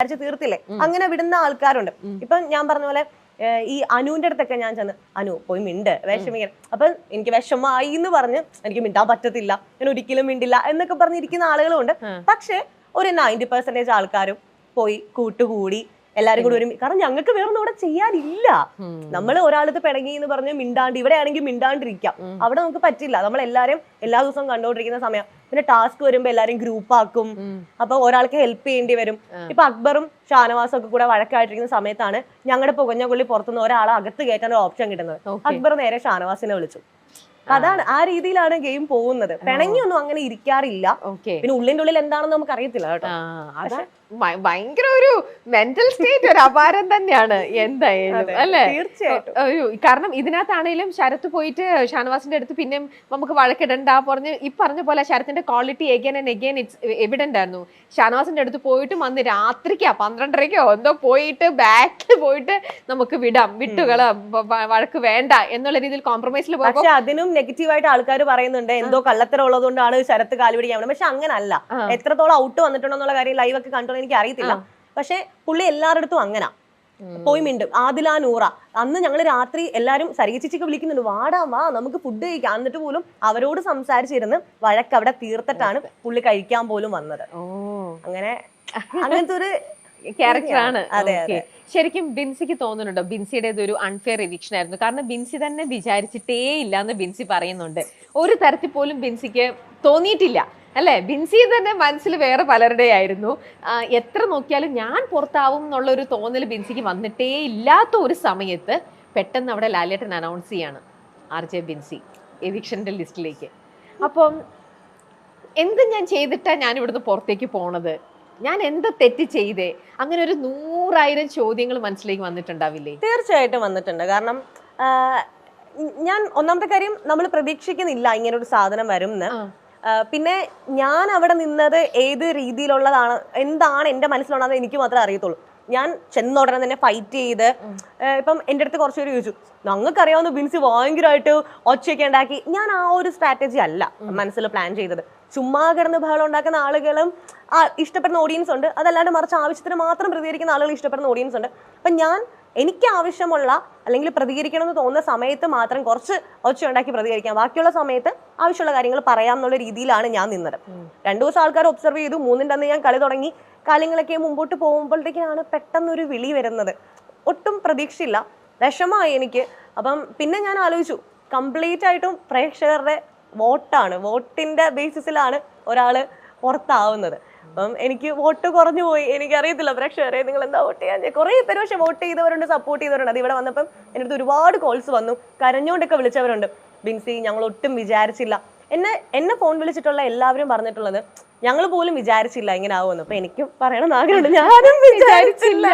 തീർത്തില്ലേ, അങ്ങനെ വിടുന്ന ആൾക്കാരുണ്ട്. ഇപ്പൊ ഞാൻ പറഞ്ഞ പോലെ ഈ അനുവിന്റെ അടുത്തൊക്കെ ഞാൻ ചെന്ന് അനു പോയി മിണ്ട് വിഷമിക്കാൻ, അപ്പൊ എനിക്ക് വിഷമായി എന്ന് പറഞ്ഞ് എനിക്ക് മിണ്ടാൻ പറ്റത്തില്ല, ഞാൻ ഒരിക്കലും മിണ്ടില്ല എന്നൊക്കെ പറഞ്ഞിരിക്കുന്ന ആളുകളും ഉണ്ട്. പക്ഷെ ഒരു 90% ആൾക്കാരും പോയി കൂട്ടുകൂടി എല്ലാരും കൂടി ഒരു, കാരണം ഞങ്ങൾക്ക് വേറൊന്നും ഇവിടെ ചെയ്യാനില്ല. നമ്മൾ ഒരാളത്ത് പിണങ്ങി എന്ന് പറഞ്ഞ് മിണ്ടാണ്ട്, ഇവിടെ ആണെങ്കിൽ മിണ്ടാണ്ടിരിക്കാം, അവിടെ നമുക്ക് പറ്റില്ല. നമ്മൾ എല്ലാരും എല്ലാ ദിവസവും കണ്ടുകൊണ്ടിരിക്കുന്ന സമയം. പിന്നെ ടാസ്ക് വരുമ്പോ എല്ലാരും ഗ്രൂപ്പ് ആക്കും, അപ്പൊ ഒരാൾക്ക് ഹെൽപ്പ് ചെയ്യേണ്ടി വരും. ഇപ്പൊ അക്ബറും ഷാനവാസും ഒക്കെ കൂടെ വഴക്കായിട്ടിരിക്കുന്ന സമയത്താണ് ഞങ്ങളുടെ പുകഞ്ഞ കൊള്ളി പുറത്തുനിന്ന് ഒരാളെ അകത്ത് കയറ്റാൻ ഒരു ഓപ്ഷൻ കിട്ടുന്നത്. അക്ബർ നേരെ ഷാനവാസിനെ വിളിച്ചു. അതാണ്, ആ രീതിയിലാണ് ഗെയിം പോകുന്നത്. പിണങ്ങിയൊന്നും അങ്ങനെ ഇരിക്കാറില്ല. പിന്നെ ഉള്ളിന്റെ ഉള്ളിൽ എന്താണെന്ന് നമുക്ക് അറിയത്തില്ല കേട്ടോ. ഭയങ്കര ഒരു മെന്റൽ സ്റ്റേറ്റ് ഒരു അപാരം തന്നെയാണ് എന്തായാലും, അല്ലെ? തീർച്ചയായിട്ടും. കാരണം ഇതിനകത്താണേലും ശരത്ത് പോയിട്ട് ഷാനവാസിന്റെ അടുത്ത് പിന്നെയും നമുക്ക് വഴക്കിടണ്ട പറഞ്ഞ് ഈ പറഞ്ഞ പോലെ ശരത്തിന്റെ quality again and again it's evident ആയിരുന്നു. ഷാനവാസിന്റെ അടുത്ത് പോയിട്ടും അന്ന് രാത്രിക്കോ 12:30 എന്തോ പോയിട്ട് ബാക്കിൽ പോയിട്ട് നമുക്ക് വിട്ടുകള വഴക്ക് വേണ്ട എന്നുള്ള രീതിയിൽ കോംപ്രമൈസിൽ പോയി. പക്ഷെ അതിനും നെഗറ്റീവായിട്ട് ആൾക്കാർ പറയുന്നുണ്ട്, എന്തോ കള്ളത്തരം ഉള്ളതുകൊണ്ടാണ് ശരത്ത് കാലുപിടിക്കാൻ. പക്ഷെ അങ്ങനല്ല. എത്രത്തോളം ഔട്ട് വന്നിട്ടുണ്ടോ എന്നുള്ള കാര്യം ലൈവ് ഒക്കെ കണ്ടോ എനിക്ക് അറിയത്തില്ല. പക്ഷെ പുള്ളി എല്ലാവരുടെ അങ്ങനെ പോയി മിണ്ടും. ആദില നൂറ അന്ന് ഞങ്ങള് രാത്രി എല്ലാരും സരികച്ചിച്ചൊക്കെ വിളിക്കുന്നുണ്ട്, വാടാ വാ നമുക്ക് ഫുഡ് കഴിക്കാം. എന്നിട്ട് പോലും അവരോട് സംസാരിച്ചിരുന്ന് വഴക്ക് അവിടെ തീർത്തിട്ടാണ് പുള്ളി കഴിക്കാൻ പോലും വന്നത്. അങ്ങനത്തെ ഒരു ക്യാരക്ടറാണ്. ശരിക്കും ബിൻസിക്ക് തോന്നുന്നുണ്ടോ ബിൻസിയുടേത് ഒരു അൺഫെയർ എവിക്ഷൻ ആയിരുന്നു? കാരണം ബിൻസി തന്നെ വിചാരിച്ചിട്ടേ ഇല്ല എന്ന് ബിൻസി പറയുന്നുണ്ട്. ഒരു തരത്തിൽ പോലും ബിൻസിക്ക് തോന്നിയിട്ടില്ല, അല്ലെ? ബിൻസി തന്നെ മനസ്സിൽ വേറെ പലരുടെ ആയിരുന്നു. എത്ര നോക്കിയാലും ഞാൻ പുറത്താവും എന്നുള്ള ഒരു തോന്നൽ ബിൻസിക്ക് വന്നിട്ടേ ഇല്ലാത്ത ഒരു സമയത്ത് പെട്ടെന്ന് അവിടെ ലാലേട്ടൻ അനൗൺസ് ചെയ്യാണ് RJ ബിൻസി എവിക്ഷന്റെ ലിസ്റ്റിലേക്ക്. അപ്പം എന്ത് ഞാൻ ചെയ്തിട്ടാ ഞാൻ ഇവിടുന്ന് പുറത്തേക്ക് പോണത്, ഞാൻ എന്താ തെറ്റ് ചെയ്തേ, അങ്ങനെ ഒരു 100,000 ചോദ്യങ്ങൾ മനസ്സിലേക്ക് വന്നിട്ടുണ്ടാവില്ലേ? തീർച്ചയായിട്ടും വന്നിട്ടുണ്ട്. കാരണം ഞാൻ ഒന്നാമത്തെ കാര്യം നമ്മൾ പ്രതീക്ഷിക്കുന്നില്ല ഇങ്ങനെ ഒരു സാധനം വരും എന്ന്. പിന്നെ ഞാൻ അവിടെ നിന്നത് ഏത് രീതിയിലുള്ളതാണ്, എന്താണ് എന്റെ മനസ്സിലുള്ളത് എനിക്ക് മാത്രമേ അറിയത്തുള്ളൂ. ഞാൻ ചെന്നുടനെ തന്നെ ഫൈറ്റ് ചെയ്ത്, ഇപ്പം എൻ്റെ അടുത്ത് കുറച്ചുപേര് ചോദിച്ചു, ഞങ്ങൾക്കറിയാവുന്ന ബിൻസി ഭയങ്കരമായിട്ട് ഒച്ചയൊക്കെ ഉണ്ടാക്കി. ഞാൻ ആ ഒരു സ്ട്രാറ്റജി അല്ല മനസ്സിൽ പ്ലാൻ ചെയ്തത്. ചുമ്മാ കിടന്ന് ബഹളം ഉണ്ടാക്കുന്ന ആളുകളും ഇഷ്ടപ്പെടുന്ന ഓഡിയൻസ് ഉണ്ട്, അതല്ലാണ്ട് മറിച്ച് ആവശ്യത്തിന് മാത്രം പ്രതികരിക്കുന്ന ആളുകൾ ഇഷ്ടപ്പെടുന്ന ഓഡിയൻസ് ഉണ്ട്. അപ്പം ഞാൻ എനിക്ക് ആവശ്യമുള്ള അല്ലെങ്കിൽ പ്രതികരിക്കണമെന്ന് തോന്നുന്ന സമയത്ത് മാത്രം കുറച്ച് ഒച്ച ഉണ്ടാക്കി പ്രതികരിക്കാം, ബാക്കിയുള്ള സമയത്ത് ആവശ്യമുള്ള കാര്യങ്ങൾ പറയാം എന്നുള്ള രീതിയിലാണ് ഞാൻ നിന്നത്. 2 ദിവസം ആൾക്കാർ ഒബ്സർവ് ചെയ്തു. 3-ന്റെ അന്ന് ഞാൻ കളി തുടങ്ങി. കാര്യങ്ങളൊക്കെ മുമ്പോട്ട് പോകുമ്പോഴത്തേക്കാണ് പെട്ടെന്നൊരു വിളി വരുന്നത്. ഒട്ടും പ്രതീക്ഷയില്ല, വിഷമമായി എനിക്ക്. അപ്പം പിന്നെ ഞാൻ ആലോചിച്ചു, കംപ്ലീറ്റ് ആയിട്ടും പ്രേക്ഷകരുടെ വോട്ടാണ്, വോട്ടിന്റെ ബേസിസിലാണ് ഒരാള് പുറത്താവുന്നത്. അപ്പം എനിക്ക് വോട്ട് കുറഞ്ഞു പോയി. എനിക്കറിയത്തില്ല പ്രേക്ഷകരെ നിങ്ങൾ എന്താ വോട്ട് ചെയ്യാൻ. കുറെ പേര് പക്ഷെ വോട്ട് ചെയ്തവരുണ്ട്, സപ്പോർട്ട് ചെയ്തവരുണ്ട്. അത് ഇവിടെ വന്നപ്പം എൻ്റെ അടുത്ത് ഒരുപാട് കോൾസ് വന്നു, കരഞ്ഞുകൊണ്ടൊക്കെ വിളിച്ചവരുണ്ട്. ബിൻസി ഞങ്ങൾ ഒട്ടും വിചാരിച്ചില്ല. എന്നെ ഫോൺ വിളിച്ചിട്ടുള്ള എല്ലാവരും പറഞ്ഞിട്ടുള്ളത്, ഞങ്ങൾ പോലും വിചാരിച്ചില്ല ഇങ്ങനെ ആവുമെന്ന്. അപ്പൊ എനിക്കും പറയണം ആഗ്രഹമുണ്ട്, ഞാനും വിചാരിച്ചില്ല.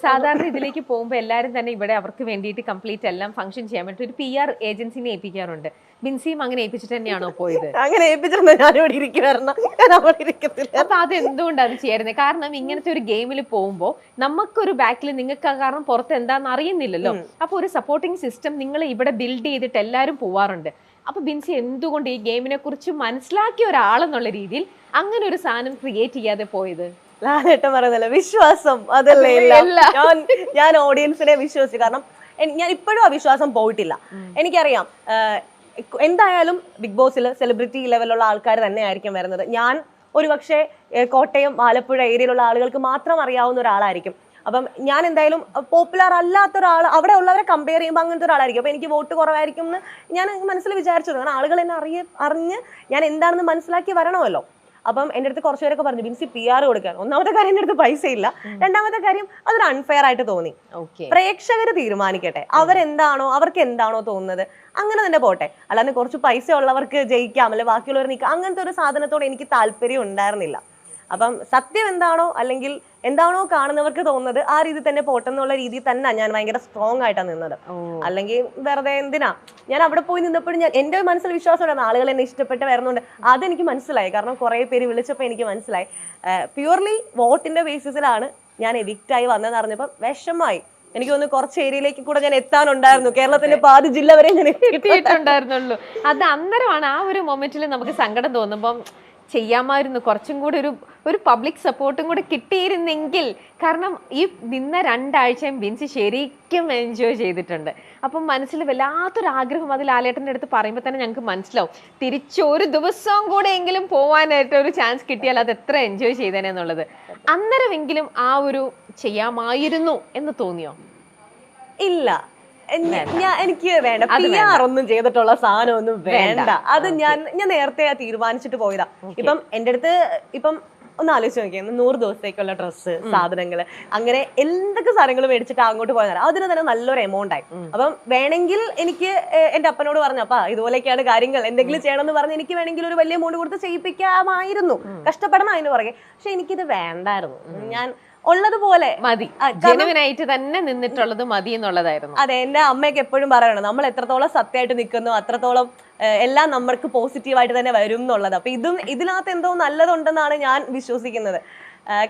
സാധാരണ ഇതിലേക്ക് പോകുമ്പോൾ എല്ലാവരും തന്നെ ഇവിടെ അവർക്ക് വേണ്ടിയിട്ട് കംപ്ലീറ്റ് എല്ലാം ഫംഗ്ഷൻ ചെയ്യാൻ വേണ്ടി ഒരു PR ഏജൻസിനെ ഏൽപ്പിക്കാറുണ്ട്. ബിൻസിയും അങ്ങനെ ഏൽപ്പിച്ചിട്ട് തന്നെയാണോ പോയത്? അങ്ങനെ ഏൽപ്പിച്ചിരുന്ന ഞാനിവിടെ ഇരിക്കുവായിരുന്നു, ഞാൻ അവിടെ ഇരിക്കത്തില്ല. അപ്പൊ അത് എന്തുകൊണ്ടാണ് ചെയ്യാറുന്നത്? കാരണം ഇങ്ങനത്തെ ഒരു ഗെയിമിൽ പോകുമ്പോൾ നമുക്കൊരു ബാക്കിൽ നിങ്ങൾക്ക് കാരണം പുറത്ത് എന്താണെന്ന് അറിയുന്നില്ലല്ലോ. അപ്പൊ ഒരു സപ്പോർട്ടിങ് സിസ്റ്റം നിങ്ങൾ ഇവിടെ ബിൽഡ് ചെയ്തിട്ട് എല്ലാവരും പോവാറുണ്ട്. അപ്പൊ ബിൻസി എന്തുകൊണ്ട് ഈ ഗെയിമിനെ കുറിച്ച് മനസ്സിലാക്കിയ ഒരാളെന്നുള്ള രീതിയിൽ അങ്ങനെ ഒരു സാധനം ക്രിയേറ്റ് ചെയ്യാതെ പോയത്? ലാലേട്ടൻ പറയുന്നില്ല, വിശ്വാസം അതല്ലേ. ഞാൻ ഓഡിയൻസിനെ വിശ്വസിച്ചു. കാരണം ഞാൻ ഇപ്പോഴും ആ വിശ്വാസം പോയിട്ടില്ല. എനിക്കറിയാം എന്തായാലും ബിഗ് ബോസിൽ സെലിബ്രിറ്റി ലെവലുള്ള ആൾക്കാർ തന്നെ ആയിരിക്കും വരുന്നത്. ഞാൻ ഒരുപക്ഷെ കോട്ടയം ആലപ്പുഴ ഏരിയയിലുള്ള ആളുകൾക്ക് മാത്രം അറിയാവുന്ന ഒരാളായിരിക്കും. അപ്പം ഞാൻ എന്തായാലും പോപ്പുലർ അല്ലാത്ത ഒരാൾ, അവിടെ ഉള്ളവരെ കമ്പയർ ചെയ്യുമ്പോൾ അങ്ങനത്തെ ഒരാളായിരിക്കും. അപ്പൊ എനിക്ക് വോട്ട് കുറവായിരിക്കും എന്ന് ഞാൻ മനസ്സിൽ വിചാരിച്ചു. കാരണം ആളുകൾ എന്നെ അറിഞ്ഞ് ഞാൻ എന്താണെന്ന് മനസ്സിലാക്കി വരണമല്ലോ. അപ്പം എൻ്റെ അടുത്ത് കുറച്ച് പേരൊക്കെ പറഞ്ഞു, ബിൻസി PR കൊടുക്കാൻ. ഒന്നാമത്തെ കാര്യം എൻ്റെ അടുത്ത് പൈസ ഇല്ല, രണ്ടാമത്തെ കാര്യം അതൊരു അൺഫെയർ ആയിട്ട് തോന്നി. പ്രേക്ഷകർ തീരുമാനിക്കട്ടെ, അവർക്ക് എന്താണോ തോന്നുന്നത് അങ്ങനെ തന്നെ പോട്ടെ. അല്ലാതെ കുറച്ച് പൈസ ഉള്ളവർക്ക് ജയിക്കാം, അല്ലെ ബാക്കിയുള്ളവർ നിൽക്കാം, അങ്ങനത്തെ ഒരു സാധനത്തോട് എനിക്ക് താല്പര്യം ഉണ്ടായിരുന്നില്ല. അപ്പം സത്യം എന്താണോ അല്ലെങ്കിൽ എന്താണോ കാണുന്നവർക്ക് തോന്നുന്നത് ആ രീതി തന്നെ പോട്ടെന്നുള്ള രീതിയിൽ തന്നെ ഞാൻ ഭയങ്കര സ്ട്രോങ് ആയിട്ടാണ് നിന്നത്. അല്ലെങ്കിൽ വെറുതെ എന്തിനാ. ഞാൻ അവിടെ പോയി നിന്നപ്പോഴും എന്റെ മനസ്സിൽ വിശ്വാസം ഉണ്ടായിരുന്നു, ആളുകൾ എന്നെ ഇഷ്ടപ്പെട്ട് വരുന്നുണ്ട്. അതെനിക്ക് മനസ്സിലായി. കാരണം കുറെ പേര് വിളിച്ചപ്പോൾ എനിക്ക് മനസ്സിലായി പ്യൂർലി വോട്ടിന്റെ ബേസിസിലാണ് ഞാൻ എവിക്റ്റ് ആയി വന്നതെന്ന് അറിഞ്ഞപ്പോൾ വിഷമായി. എനിക്ക് തോന്നുന്നു കുറച്ച് ഏരിയയിലേക്ക് കൂടെ ഞാൻ എത്താനുണ്ടായിരുന്നു. കേരളത്തിന്റെ പാതി ജില്ല വരെ ഞാൻ എത്തിയിട്ടുണ്ടായിരുന്നുള്ളൂ. അത് അന്നേരമാണ് ആ ഒരു മൊമെന്റിൽ നമുക്ക് സങ്കടം തോന്നുമ്പം ചെയ്യാമായിരുന്നു, കുറച്ചും കൂടി ഒരു പബ്ലിക് സപ്പോർട്ടും കൂടെ കിട്ടിയിരുന്നെങ്കിൽ, കാരണം ഈ നിന്ന 2 ആഴ്ചയും ബിൻസി ശരിക്കും എൻജോയ് ചെയ്തിട്ടുണ്ട്. അപ്പം മനസ്സിൽ വല്ലാത്തൊരു ആഗ്രഹം അത് ലാലേട്ടൻ്റെ അടുത്ത് പറയുമ്പോൾ തന്നെ ഞങ്ങൾക്ക് മനസ്സിലാവും തിരിച്ചൊരു ദിവസം കൂടെ എങ്കിലും പോവാനായിട്ട് ഒരു ചാൻസ് കിട്ടിയാൽ അത് എത്ര എൻജോയ് ചെയ്തേനെന്നുള്ളത്. അന്നേരമെങ്കിലും ആ ഒരു ചെയ്യാമായിരുന്നു എന്ന് തോന്നിയോ? ഇല്ല, എനിക്ക് വേണ്ട, PR ഒന്നും ചെയ്തിട്ടുള്ള സാധനം ഒന്നും വേണ്ട. അത് ഞാൻ നേരത്തെ തീരുമാനിച്ചിട്ട് പോയതാ. ഇപ്പം എന്റെ അടുത്ത് ഇപ്പം ഒന്ന് ആലോചിച്ച് നോക്കിയാൽ 100 ദിവസത്തേക്കുള്ള ഡ്രസ്സ്, സാധനങ്ങള്, അങ്ങനെ എന്തൊക്കെ സാധനങ്ങൾ മേടിച്ചിട്ട് അങ്ങോട്ട് പോയതാണ്. അതിന് തന്നെ നല്ലൊരു എമൗണ്ട് ആയി. അപ്പം വേണമെങ്കിൽ എനിക്ക് എന്റെ അപ്പനോട് പറഞ്ഞു, അപ്പാ ഇതുപോലെയൊക്കെയാണ് കാര്യങ്ങൾ, എന്തെങ്കിലും ചെയ്യണമെന്ന് പറഞ്ഞ് എനിക്ക് വേണമെങ്കിൽ ഒരു വലിയ എമൗണ്ട് കൊടുത്ത് ചെയ്യിപ്പിക്കാമായിരുന്നു, കഷ്ടപ്പെടണം അതിന് പുറകെ. പക്ഷെ എനിക്കിത് വേണ്ടായിരുന്നു. ഞാൻ ഉള്ളതുപോലെ മതി, ജനുവിനായിട്ട് തന്നെ നിന്നിട്ടുള്ളത് മതി എന്നുള്ളതായിരുന്നു. അതെ, എന്റെ അമ്മയൊക്കെ എപ്പോഴും പറയണം, നമ്മൾ എത്രത്തോളം സത്യമായിട്ട് നിൽക്കുന്നു അത്രത്തോളം എല്ലാം നമ്മൾക്ക് പോസിറ്റീവായിട്ട് തന്നെ വരും എന്നുള്ളത്. അപ്പൊ ഇതിനകത്ത് എന്തോ നല്ലതുണ്ടെന്നാണ് ഞാൻ വിശ്വസിക്കുന്നത്.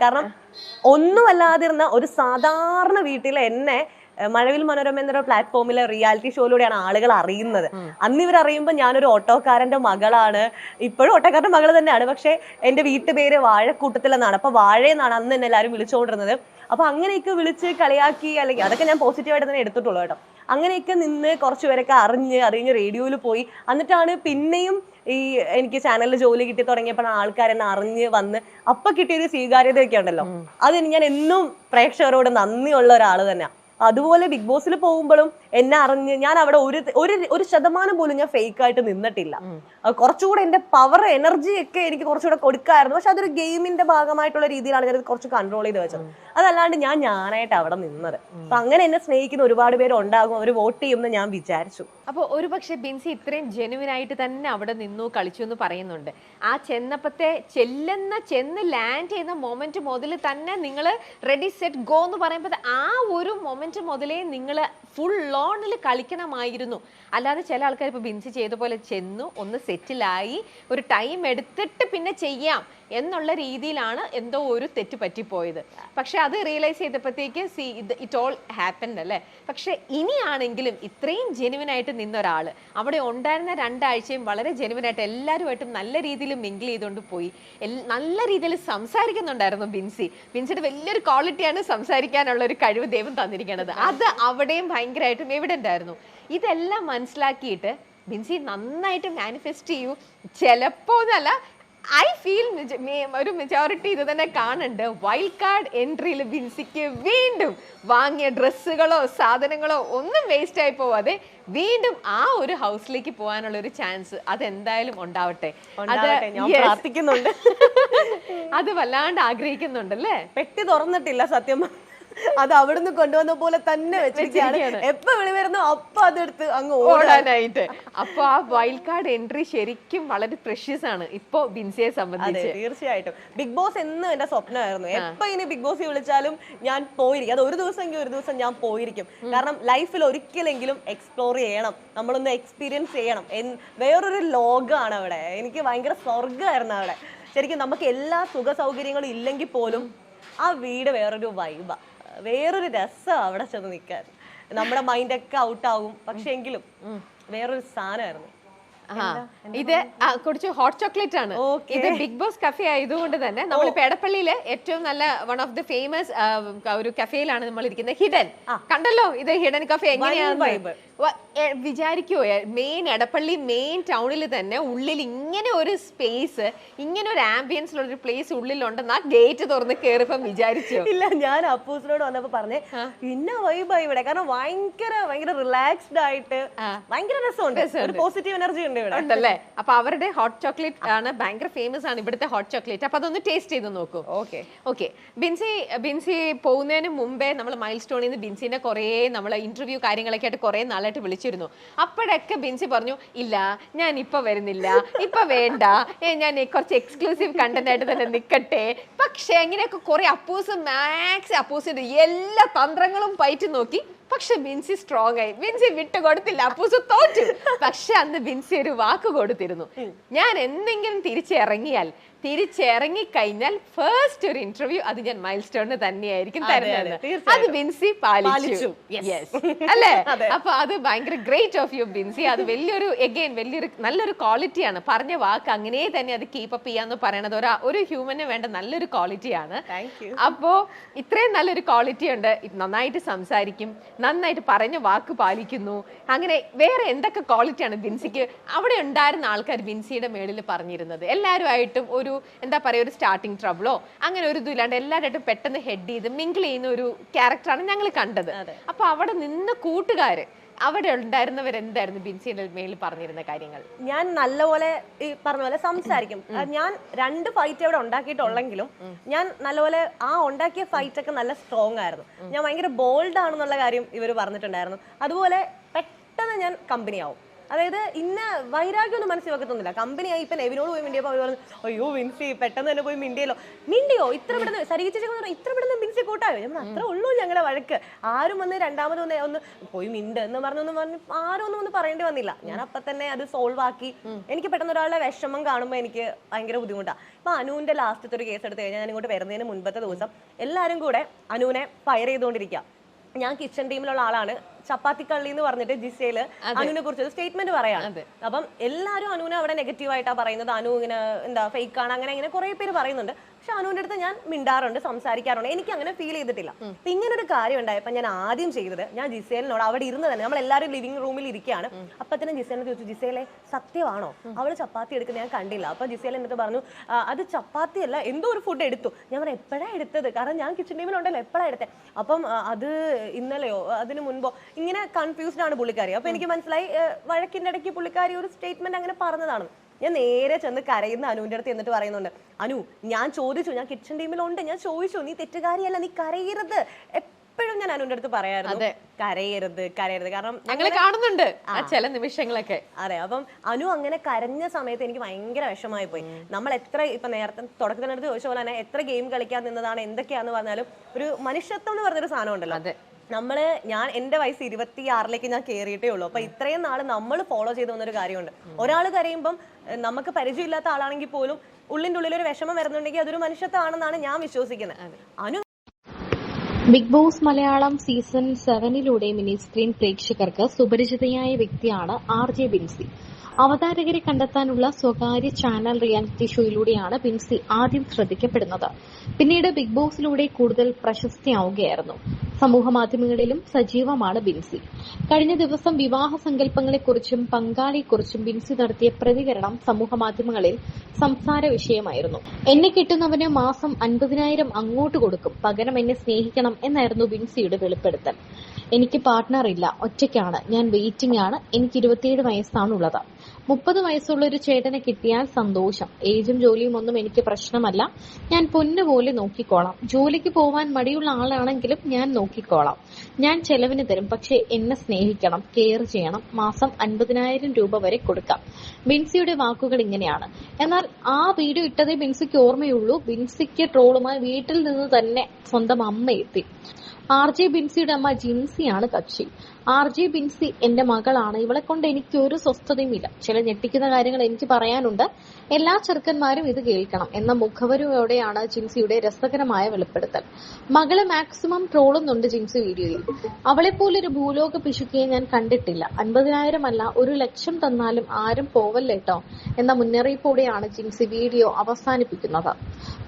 കാരണം ഒന്നുമല്ലാതിരുന്ന ഒരു സാധാരണ വീട്ടിലെ എന്നെ മഴവിൽ മനോരമ എന്ന പ്ലാറ്റ്ഫോമിലെ റിയാലിറ്റി ഷോയിലൂടെയാണ് ആളുകൾ അറിയുന്നത്. അന്ന് ഇവർ അറിയുമ്പോൾ ഞാനൊരു ഓട്ടോക്കാരന്റെ മകളാണ്. ഇപ്പോഴും ഓട്ടോക്കാരന്റെ മകൾ തന്നെയാണ്, പക്ഷെ എന്റെ വീട്ടുപേര് വാഴക്കൂട്ടത്തിൽ എന്നാണ്. അപ്പൊ വാഴയെന്നാണ് അന്ന് എന്നെ എല്ലാവരും വിളിച്ചുകൊണ്ടിരുന്നത്. അപ്പൊ അങ്ങനെയൊക്കെ വിളിച്ച് കളിയാക്കി, അല്ലെങ്കിൽ അതൊക്കെ ഞാൻ പോസിറ്റീവായിട്ട് തന്നെ എടുത്തിട്ടുള്ളൂ കേട്ടോ. അങ്ങനെയൊക്കെ നിന്ന് കുറച്ചുപേരൊക്കെ അറിഞ്ഞ് റേഡിയോയിൽ പോയി. എന്നിട്ടാണ് പിന്നെയും ഈ എനിക്ക് ചാനലിൽ ജോലി കിട്ടി തുടങ്ങിയപ്പോൾ ആൾക്കാരെന്നെ അറിഞ്ഞ് വന്ന് അപ്പൊ കിട്ടിയൊരു സ്വീകാര്യതയൊക്കെ ഉണ്ടല്ലോ, അതിന് ഞാൻ എന്നും പ്രേക്ഷകരോട് നന്ദിയുള്ള ഒരാൾ തന്നെയാണ്. അതുപോലെ ബിഗ് ബോസിൽ പോകുമ്പോഴും എന്നെ അറിഞ്ഞ് ഞാൻ അവിടെ ഒരു ശതമാനം പോലും ഞാൻ ഫേക്ക് ആയിട്ട് നിന്നിട്ടില്ല. കുറച്ചുകൂടെ എന്റെ പവർ എനർജി ഒക്കെ എനിക്ക് കുറച്ചുകൂടെ കൊടുക്കായിരുന്നു. പക്ഷെ അതൊരു ഗെയിമിന്റെ ഭാഗമായിട്ടുള്ള രീതിയിലാണ് ഞാൻ കുറച്ച് കൺട്രോൾ ചെയ്ത് വെച്ചത്. അതല്ലാണ്ട് ഞാനായിട്ട് അവിടെ നിന്നത്. അപ്പൊ അങ്ങനെ എന്നെ സ്നേഹിക്കുന്ന ഒരുപാട് പേര് ഉണ്ടാകും, അവർ വോട്ട് ചെയ്യുമെന്ന് ഞാൻ വിചാരിച്ചു. അപ്പോൾ ഒരുപക്ഷെ ബിൻസി ഇത്രയും ജെനുവിനായിട്ട് തന്നെ അവിടെ നിന്നു കളിച്ചു എന്ന് പറയുന്നുണ്ട്. ആ ചെന്ന് ലാൻഡ് ചെയ്യുന്ന മൊമെന്റ് മുതൽ തന്നെ നിങ്ങൾ റെഡി സെറ്റ് ഗോ എന്ന് പറയുമ്പോൾ ആ ഒരു മൊമെന്റ് മുതലേ നിങ്ങൾ ഫുൾ ലോണിൽ കളിക്കണമായിരുന്നു. അല്ലാതെ ചില ആൾക്കാർ ഇപ്പോൾ ബിൻസി ചെയ്ത പോലെ ചെന്നു ഒന്ന് സെറ്റിലായി ഒരു ടൈം എടുത്തിട്ട് പിന്നെ ചെയ്യാം എന്നുള്ള രീതിയിലാണ് എന്തോ ഒരു തെറ്റ് പറ്റിപ്പോയത്. പക്ഷെ അത് റിയലൈസ് ചെയ്തപ്പോഴത്തേക്ക് ഇറ്റ് ഓൾ ഹാപ്പൻഡ് അല്ലേ. പക്ഷെ ഇനിയാണെങ്കിലും ഇത്രയും ജെനുവിനായിട്ട് നിന്നൊരാൾ അവിടെ ഉണ്ടായിരുന്ന 2 ആഴ്ചയും വളരെ ജെനുവിനായിട്ട് എല്ലാവരുമായിട്ടും നല്ല രീതിയിൽ മിങ്കിൾ ചെയ്തുകൊണ്ട് പോയി. നല്ല രീതിയിൽ സംസാരിക്കുന്നുണ്ടായിരുന്നു ബിൻസിയുടെ വലിയൊരു ക്വാളിറ്റിയാണ് സംസാരിക്കാനുള്ള ഒരു കഴിവ് ദൈവം തന്നിരിക്കുന്നത്. അത് അവിടെയും ഭയങ്കരമായിട്ടും എവിഡന്റ് ആയിരുന്നു. ഇതെല്ലാം മനസ്സിലാക്കിയിട്ട് ബിൻസി നന്നായിട്ട് മാനിഫെസ്റ്റ് ചെയ്യൂ. ചിലപ്പോ എന്നല്ല, ഐ ഫീൽ ഒരു മെജോറിറ്റി ഇത് തന്നെ കാണുന്നുണ്ട്. വൈൽഡ് കാർഡ് എൻട്രിയിൽ ബിൻസിക്ക് വീണ്ടും വാങ്ങിയ ഡ്രസ്സുകളോ സാധനങ്ങളോ ഒന്നും വേസ്റ്റ് ആയി പോവാതെ വീണ്ടും ആ ഒരു ഹൗസിലേക്ക് പോകാനുള്ള ഒരു ചാൻസ് അതെന്തായാലും ഉണ്ടാവട്ടെ. അത് വല്ലാണ്ട് ആഗ്രഹിക്കുന്നുണ്ടല്ലേ. പെട്ടി തുറന്നിട്ടില്ല സത്യം, അത് അവിടുന്ന് കൊണ്ടുവന്ന പോലെ തന്നെ വെച്ചിരിക്കുകയാണ്. എപ്പോ വിളി വരുന്നു അപ്പൊ അതെടുത്ത് അങ്ങ് ഓടാനായിട്ട്. അപ്പൊ ആ വൈൽഡ് കാർഡ് എൻട്രി ശരിക്കും വളരെ പ്രഷ്യസ് ആണ് ഇപ്പൊ ബിൻസിയെ സംബന്ധിച്ച്. തീർച്ചയായിട്ടും ബിഗ് ബോസ് എന്നും എന്റെ സ്വപ്നമായിരുന്നു. എപ്പൊ ഇനി ബിഗ് ബോസ് വിളിച്ചാലും ഞാൻ പോയിരിക്കും. അത് ഒരു ദിവസം ഞാൻ പോയിരിക്കും. കാരണം ലൈഫിൽ ഒരിക്കലെങ്കിലും എക്സ്പ്ലോർ ചെയ്യണം, നമ്മളൊന്ന് എക്സ്പീരിയൻസ് ചെയ്യണം. വേറൊരു ലോകമാണ് അവിടെ. എനിക്ക് ഭയങ്കര സ്വർഗ്ഗമായിരുന്നു അവിടെ. ശരിക്കും നമുക്ക് എല്ലാ സുഖ സൗകര്യങ്ങളും ഇല്ലെങ്കിൽ പോലും ആ വീട് വേറൊരു വൈബാ, വേറൊരു രസം അവിടെ ചെന്ന് നിൽക്കാൻ. നമ്മുടെ മൈൻഡൊക്കെ ഔട്ടാവും, പക്ഷെ എങ്കിലും വേറൊരു സാധനമായിരുന്നു. ഇത് കുറച്ച് ഹോട്ട് ചോക്ലേറ്റ് ആണ്. ഇത് ബിഗ് ബോസ് കഫേ ആയതുകൊണ്ട് തന്നെ നമ്മൾ എടപ്പള്ളിയിലെ ഏറ്റവും നല്ല വൺ ഓഫ് ദി ഫേമസ് ഒരു കഫേയിലാണ് നമ്മൾ ഇരിക്കുന്നത്. ഹിഡൻ കണ്ടല്ലോ, ഇത് ഹിഡൻ കഫേ എങ്ങനെയാണ് വിചാരിക്കോ? മെയിൻ എടപ്പള്ളി മെയിൻ ടൗണിൽ തന്നെ ഉള്ളിൽ ഇങ്ങനെ ഒരു സ്പേസ്, ഇങ്ങനെ ഒരു ആംബിയൻസിലുള്ള ഒരു പ്ലേസ് ഉള്ളിലുണ്ടെന്ന് ആ ഗേറ്റ് തുറന്ന് കയറിയപ്പം വിചാരിച്ചോ? ഇല്ല, ഞാൻ അപ്പൂസിനോട് വന്നപ്പോ പറഞ്ഞേ പിന്നെ വൈബായി ഇവിടെ. കാരണം ഭയങ്കര റിലാക്സ്ഡ് ആയിട്ട് ഭയങ്കര രസമുണ്ട്, പോസിറ്റീവ് എനർജി ഉണ്ട് ഇവിടെ ഉണ്ടല്ലേ. അപ്പൊ അവരുടെ ഹോട്ട് ചോക്ലേറ്റ് ആണ് ഭയങ്കര ഫേമസ് ആണ് ഇവിടുത്തെ ഹോട്ട് ചോക്ലേറ്റ്. അപ്പൊ അതൊന്ന് ടേസ്റ്റ് ചെയ്ത് നോക്കൂ. ഓക്കെ. ബിൻസി പോകുന്നതിന് മുമ്പേ നമ്മൾ മൈൽ സ്റ്റോണിൽ നിന്ന് ബിൻസിന്റെ കുറെ നമ്മൾ ഇന്റർവ്യൂ കാര്യങ്ങളൊക്കെ ആയിട്ട് കുറെ നാളായിട്ട് വിളിച്ചിരുന്നു. അപ്പോഴൊക്കെ ബിൻസി പറഞ്ഞു, ഇല്ല ഞാൻ ഇപ്പൊ വരുന്നില്ല, ഇപ്പൊ വേണ്ട, ഞാൻ കുറച്ച് എക്സ്ക്ലൂസീവ് കണ്ടന്റ് ആയിട്ട് തന്നെ നിക്കട്ടെ. പക്ഷെ അങ്ങനെയൊക്കെ കുറെ അപ്പൂസിന്റെ എല്ലാ തന്ത്രങ്ങളും പയറ്റി നോക്കി. പക്ഷെ ബിൻസി സ്ട്രോങ് ആയി, ബിൻസി വിട്ടുകൊടുത്തില്ല, അപ്പൂസ് തോറ്റു. പക്ഷെ അന്ന് ബിൻസി ഒരു വാക്ക് കൊടുത്തിരുന്നു, ഞാൻ എന്തെങ്കിലും തിരിച്ചിറങ്ങിയാൽ തിരിച്ചിറങ്ങി കഴിഞ്ഞാൽ ഫസ്റ്റ് ഒരു ഇന്റർവ്യൂ അത് ഞാൻ മൈൽ സ്റ്റോണിന് തന്നെയായിരിക്കും തരുന്നത്. അത് ബിൻസി പാലിച്ചു. അല്ലേ? അപ്പൊ അത് ഭയങ്കര ഗ്രേറ്റ് ഓഫ് യു ബിൻസി. അത് വലിയൊരു നല്ലൊരു ക്വാളിറ്റിയാണ്. പറഞ്ഞ വാക്ക് അങ്ങനെ തന്നെ അത് കീപ്പപ്പ് ചെയ്യാന്ന് പറയണത് ഒരു ഹ്യൂമന് വേണ്ട നല്ലൊരു ക്വാളിറ്റിയാണ്. അപ്പോ ഇത്രയും നല്ലൊരു ക്വാളിറ്റി ഉണ്ട്. നന്നായിട്ട് സംസാരിക്കും, നന്നായിട്ട് പറഞ്ഞ വാക്ക് പാലിക്കുന്നു. അങ്ങനെ വേറെ എന്തൊക്കെ ക്വാളിറ്റിയാണ് ബിൻസിക്ക് അവിടെ ഉണ്ടായിരുന്ന ആൾക്കാർ ബിൻസിയുടെ മേളിൽ പറഞ്ഞിരുന്നത്? എല്ലാവരുമായിട്ടും ഒരു എന്താ പറയാ, ഒരു സ്റ്റാർട്ടിങ് ട്രബിളോ അങ്ങനെ ഒരു ഇതില്ലാണ്ട് എല്ലാവരുമായിട്ടും പെട്ടെന്ന് ഹെഡ് ചെയ്ത് മിങ്കിൾ ചെയ്യുന്ന ഒരു ക്യാരക്ടറാണ് ഞങ്ങൾ കണ്ടത്. അപ്പൊ അവിടെ നിന്ന് കൂട്ടുകാര് അവിടെ ഉണ്ടായിരുന്നവരെന്തായിരുന്നു ബിൻസിയുടെ മേളിൽ പറഞ്ഞിരുന്ന കാര്യങ്ങൾ? ഞാൻ നല്ലപോലെ ഈ പറഞ്ഞ പോലെ സംസാരിക്കും. ഞാൻ 2 ഫൈറ്റ് അവിടെ ഉണ്ടാക്കിയിട്ടുള്ളെങ്കിലും ഞാൻ നല്ലപോലെ ആ ഉണ്ടാക്കിയ ഫൈറ്റ് ഒക്കെ നല്ല സ്ട്രോങ് ആയിരുന്നു. ഞാൻ ഭയങ്കര ബോൾഡ് ആണെന്നുള്ള കാര്യം ഇവർ പറഞ്ഞിട്ടുണ്ടായിരുന്നു. അതുപോലെ പെട്ടെന്ന് ഞാൻ കമ്പനി ആവും. അതായത് ഇന്ന വൈരാഗ്യമൊന്നും മനസ്സിൽ വെക്കത്തൊന്നുമില്ല. കമ്പനിയായി ഇപ്പൊ നെവിനോട് പോയി മിണ്ടിയപ്പോൾ അവർ പറഞ്ഞു, അയ്യോ ബിൻസി പെട്ടെന്ന് തന്നെ പോയി മിണ്ടിയോ ഇത്ര പെട്ടെന്ന് സരികിച്ചേക്ക് ഇത്ര പെട്ടെന്ന് ബിൻസി കൂട്ടായോ? നമ്മൾ അത്ര ഉള്ളൂ ഞങ്ങളെ വഴക്ക്. ആരും വന്ന് രണ്ടാമത് ഒന്ന് പോയി മിണ്ട് എന്ന് പറഞ്ഞു ആരും ഒന്നും പറയേണ്ടി വന്നില്ല. ഞാൻ അപ്പൊ തന്നെ അത് സോൾവ് ആക്കി. എനിക്ക് പെട്ടെന്ന് ഒരാളുടെ വിഷമം കാണുമ്പോൾ എനിക്ക് ഭയങ്കര ബുദ്ധിമുട്ടാണ്. ഇപ്പൊ അനുവിന്റെ ലാസ്റ്റത്തെ ഒരു കേസ് എടുത്ത് കഴിഞ്ഞാൽ ഞാൻ ഇങ്ങോട്ട് വരുന്നതിന് മുൻപത്തെ ദിവസം എല്ലാവരും കൂടെ അനുവിനെ ഫയർ ചെയ്തുകൊണ്ടിരിക്കുക. ഞാൻ കിച്ചൺ ടീമിലുള്ള ആളാണ്. ചപ്പാത്തി കള്ളി എന്ന് പറഞ്ഞിട്ട് ജിസയില് അനുവിനെ കുറിച്ച് ഒരു സ്റ്റേറ്റ്മെന്റ് പറയാണ്. അപ്പം എല്ലാവരും അനുവിനെ അവിടെ നെഗറ്റീവായിട്ടാ പറയുന്നത്. അനു ഇങ്ങനെ എന്താ ഫേക്ക് ആണ് അങ്ങനെ കുറെ പേര് പറയുന്നുണ്ട്. പക്ഷെ അനുവിന്റെ അടുത്ത് ഞാൻ മിണ്ടാറുണ്ട്, സംസാരിക്കാറുണ്ട്. എനിക്ക് അങ്ങനെ ഫീൽ ചെയ്തിട്ടില്ല. അപ്പൊ ഇങ്ങനെ ഒരു കാര്യം ഉണ്ടായപ്പോ ഞാൻ ആദ്യം ചെയ്തത്, ഞാൻ ജിസേലിനോട് അവിടെ ഇരുന്ന് തന്നെ, നമ്മൾ എല്ലാവരും ലിവിംഗ് റൂമിൽ ഇരിക്കുകയാണ്. അപ്പൊ തന്നെ ജിസേലിനെ ചോദിച്ചു, ജിസേലെ സത്യമാണോ അവള് ചപ്പാത്തി എടുക്കുന്നത്? ഞാൻ കണ്ടില്ല. അപ്പൊ ജിസേൽ എന്നിട്ട് പറഞ്ഞു, അത് ചപ്പാത്തി അല്ല, എന്തോ ഒരു ഫുഡ് എടുത്തു. ഞാൻ പറഞ്ഞു എപ്പോഴാണ് എടുത്തത്? കാരണം ഞാൻ കിച്ചൺ ടീമിലുണ്ടല്ലോ, എപ്പോഴാണ് എടുത്തത്? അപ്പം അത് ഇന്നലെയോ അതിന് മുൻപോ? ഇങ്ങനെ കൺഫ്യൂസ്ഡ് ആണ് പുള്ളിക്കാരി. അപ്പൊ എനിക്ക് മനസ്സിലായി വഴക്കിന്റെ ഇടയ്ക്ക് പുള്ളിക്കാരി ഒരു സ്റ്റേറ്റ്മെന്റ് അങ്ങനെ പറഞ്ഞതാണ്. ഞാൻ നേരെ ചെന്ന് കരയുന്ന അനുവിന്റെ അടുത്ത് എന്നിട്ട് പറയുന്നുണ്ട്, അനു ഞാൻ ചോദിച്ചു, ഞാൻ കിച്ചൺ ടീമിലുണ്ട്, ഞാൻ ചോദിച്ചു, നീ തെറ്റുകാരിയല്ല, നീ കരയരുത്. എപ്പോഴും ഞാൻ അനുവിന്റെ അടുത്ത് പറയായിരുന്നു കരയരുത്. കാരണം ഞങ്ങൾ കാണുന്നുണ്ട് ചില നിമിഷങ്ങളൊക്കെ. അതെ. അപ്പം അനു അങ്ങനെ കരഞ്ഞ സമയത്ത് എനിക്ക് ഭയങ്കര വിഷമായി പോയി. നമ്മൾ എത്ര ഇപ്പൊ നേരത്തെ തുടക്കത്തിനടുത്ത് ചോദിച്ച പോലെ തന്നെ എത്ര ഗെയിം കളിക്കാൻ നിന്നതാണ് എന്തൊക്കെയാന്ന് പറഞ്ഞാലും ഒരു മനുഷ്യത്വം എന്ന് പറഞ്ഞൊരു സാധനം ഉണ്ടല്ലോ. ഞാൻ എന്റെ വയസ്സ് 26 ഞാൻ കയറിയിട്ടേ ഉള്ളൂ. അപ്പൊ ഇത്രയും നാള് നമ്മൾ ഫോളോ ചെയ്ത് വന്നൊരു കാര്യമുണ്ട്. ഒരാൾ കരയുമ്പം നമുക്ക് പരിചയമില്ലാത്ത ആളാണെങ്കിൽ പോലും ഉള്ളിന്റെ ഉള്ളിൽ ഒരു വിഷമം വരുന്നുണ്ടെങ്കിൽ അതൊരു മനുഷ്യത്വമാണെന്നാണ് ഞാൻ വിശ്വസിക്കുന്നത്. Anu Bigg Boss Malayalam season 7 mini screen പ്രേക്ഷകർക്ക് സുപരിചിതയായ വ്യക്തിയാണ് RJ ബിൻസി. അവതാരകരെ കണ്ടെത്താനുള്ള സ്വകാര്യ ചാനൽ റിയാലിറ്റി ഷോയിലൂടെയാണ് ബിൻസി ആദ്യം ശ്രദ്ധിക്കപ്പെടുന്നത്. പിന്നീട് ബിഗ് ബോസിലൂടെ കൂടുതൽ പ്രശസ്തിയാവുകയായിരുന്നു. സമൂഹ മാധ്യമങ്ങളിലും സജീവമാണ് ബിൻസി. കഴിഞ്ഞ ദിവസം വിവാഹ സങ്കല്പങ്ങളെക്കുറിച്ചും പങ്കാളിയെക്കുറിച്ചും ബിൻസി നടത്തിയ പ്രതികരണം സമൂഹ മാധ്യമങ്ങളിൽ സംസാര വിഷയമായിരുന്നു. എന്നെ കിട്ടുന്നവന് മാസം 50,000 അങ്ങോട്ട് കൊടുക്കും, പകരം എന്നെ സ്നേഹിക്കണം എന്നായിരുന്നു ബിൻസിയുടെ വെളിപ്പെടുത്തൽ. എനിക്ക് പാർട്ട്ണർ ഇല്ല, ഒറ്റയ്ക്കാണ്, ഞാൻ വെയിറ്റിംഗ് ആണ്, എനിക്ക് 27 വയസ്സാണുള്ളത്. 30 വയസ്സുള്ള ഒരു ചേട്ടനെ കിട്ടിയാൽ സന്തോഷം. ഏജും ജോലിയും ഒന്നും എനിക്ക് പ്രശ്നമല്ല, ഞാൻ പൊന്നുപോലെ നോക്കിക്കോളാം. ജോലിക്ക് പോവാൻ മടിയുള്ള ആളാണെങ്കിലും ഞാൻ നോക്കിക്കോളാം. ഞാൻ ചെലവിന് തരും, പക്ഷെ എന്നെ സ്നേഹിക്കണം, കെയർ ചെയ്യണം. മാസം 50,000 രൂപ വരെ കൊടുക്കാം. ബിൻസിയുടെ വാക്കുകൾ ഇങ്ങനെയാണ്. എന്നാൽ ആ വീഡിയോ ഇട്ടതേ ബിൻസിക്ക് ഓർമ്മയുള്ളൂ. ബിൻസിക്ക് ട്രോളുമായി വീട്ടിൽ നിന്ന് തന്നെ സ്വന്തം അമ്മ എത്തി. RJ ബിൻസിയുടെ അമ്മ ജിൻസിയാണ് കക്ഷി. RJ ബിൻസി എന്റെ മകളാണ്, ഇവളെ കൊണ്ട് എനിക്ക് ഒരു സ്വസ്ഥതയുമില്ല, ചില ഞെട്ടിക്കുന്ന കാര്യങ്ങൾ എനിക്ക് പറയാനുണ്ട്, എല്ലാ ചെറുക്കന്മാരും ഇത് കേൾക്കണം എന്ന മുഖവരയോടെയാണ് ജിൻസിയുടെ രസകരമായ വെളിപ്പെടുത്തൽ. മകളെ മാക്സിമം ട്രോളുന്നുണ്ട് ജിൻസി വീഡിയോയിൽ. അവളെപ്പോലൊരു ഭൂലോക പിശുക്കിയെ ഞാൻ കണ്ടിട്ടില്ല. 50,000 അല്ല, 1,00,000 തന്നാലും ആരും പോവല്ലേട്ടോ എന്ന മുന്നറിയിപ്പോടെയാണ് ജിൻസി വീഡിയോ അവസാനിപ്പിക്കുന്നത്.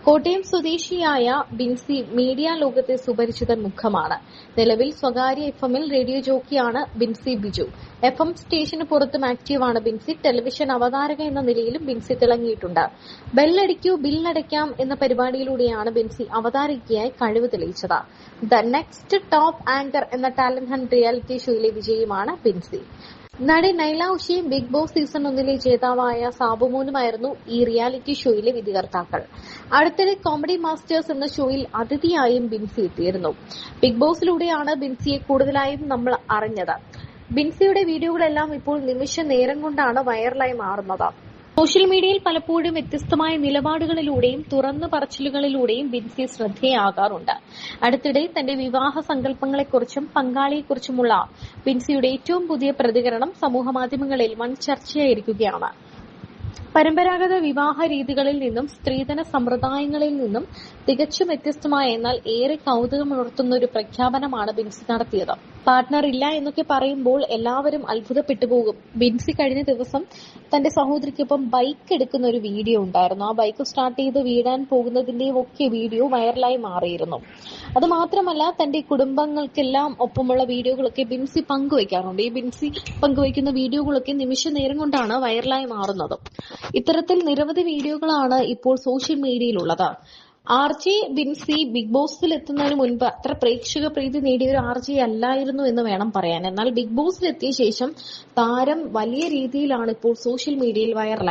കോട്ടയം സ്വദേശിയായ ബിൻസി മീഡിയ ലോകത്തെ സുപരിചിത മുഖമാണ്. നിലവിൽ സ്വകാര്യ FM-ൽ റേഡിയോ ജോക്കിയാണ് ബിൻസി ബിജു. FM സ്റ്റേഷന് പുറത്തും ആക്റ്റീവാണ് ബിൻസി. ടെലിവിഷൻ അവതാരക എന്ന നിലയിലും ബിൻസി തിളങ്ങിയിട്ടുണ്ട്. ബെല്ലടിക്കൂ ബില്ലടയ്ക്കാം എന്ന പരിപാടിയിലൂടെയാണ് ബിൻസി അവതാരകയായി കഴിവ് തെളിയിച്ചത്. ദ നെക്സ്റ്റ് ടോപ്പ് ആങ്കർ എന്ന ടാലന്റ് ഹണ്ട് റിയാലിറ്റി ഷോയിലെ വിജയിയുമാണ് ബിൻസി. നടി നൈല ഉഷയും ബിഗ് ബോസ് സീസൺ 1 ജേതാവായ സാബുമോനുമായിരുന്നു ഈ റിയാലിറ്റി ഷോയിലെ വിധികർത്താക്കൾ. അടുത്തിടെ കോമഡി മാസ്റ്റേഴ്സ് എന്ന ഷോയിൽ അതിഥിയായും ബിൻസി എത്തിയിരുന്നു. ബിഗ് ബോസിലൂടെയാണ് ബിൻസിയെ കൂടുതലായും നമ്മൾ അറിഞ്ഞത്. ബിൻസിയുടെ വീഡിയോകളെല്ലാം ഇപ്പോൾ നിമിഷ നേരം കൊണ്ടാണ് വൈറലായി മാറുന്നത്. സോഷ്യൽ മീഡിയയിൽ പലപ്പോഴും വ്യത്യസ്തമായ നിലപാടുകളിലൂടെയും തുറന്നു പറച്ചിലുകളിലൂടെയും ബിൻസി ശ്രദ്ധേയാകാറുണ്ട്. അടുത്തിടെ തന്റെ വിവാഹ സങ്കല്പങ്ങളെക്കുറിച്ചും പങ്കാളിയെക്കുറിച്ചുമുള്ള ബിൻസിയുടെ ഏറ്റവും പുതിയ പ്രതികരണം സമൂഹമാധ്യമങ്ങളിൽ വൻ ചർച്ചയായിരിക്കുകയാണ്. പരമ്പരാഗത വിവാഹ രീതികളിൽ നിന്നും സ്ത്രീധന സമ്പ്രദായങ്ങളിൽ നിന്നും തികച്ചും വ്യത്യസ്തമായ എന്നാൽ ഏറെ കൗതുകമുണർത്തുന്ന ഒരു പ്രഖ്യാപനമാണ് ബിൻസി നടത്തിയത്. പാർട്ട്ണർ ഇല്ല എന്നൊക്കെ പറയുമ്പോൾ എല്ലാവരും അത്ഭുതപ്പെട്ടു പോകും. ബിൻസി കഴിഞ്ഞ ദിവസം തന്റെ സഹോദരിക്കൊപ്പം ബൈക്ക് എടുക്കുന്ന ഒരു വീഡിയോ ഉണ്ടായിരുന്നു. ആ ബൈക്ക് സ്റ്റാർട്ട് ചെയ്ത് വീഴാൻ പോകുന്നതിന്റെയും ഒക്കെ വീഡിയോ വൈറലായി മാറിയിരുന്നു. അത് മാത്രമല്ല തന്റെ കുടുംബങ്ങൾക്കെല്ലാം ഒപ്പമുള്ള വീഡിയോകളൊക്കെ ബിൻസി പങ്കുവയ്ക്കാറുണ്ട്. ഈ ബിൻസി പങ്കുവയ്ക്കുന്ന വീഡിയോകളൊക്കെ നിമിഷ നേരം കൊണ്ടാണ് വൈറലായി മാറുന്നത്. ഇത്തരത്തിൽ നിരവധി വീഡിയോകളാണ് ഇപ്പോൾ സോഷ്യൽ മീഡിയയിലുള്ളത്. ആർജെ ബിൻസി ബിഗ് ബോസിൽ എത്തുന്നതിന് മുൻപ് അത്ര പ്രേക്ഷക പ്രീതി നേടിയ ഒരു ആർജെ അല്ലായിരുന്നു എന്ന് വേണം പറയാൻ. എന്നാൽ ബിഗ് ബോസിൽ എത്തിയ ശേഷം താരം വലിയ രീതിയിലാണ് ഇപ്പോൾ സോഷ്യൽ മീഡിയയിൽ വൈറലായി.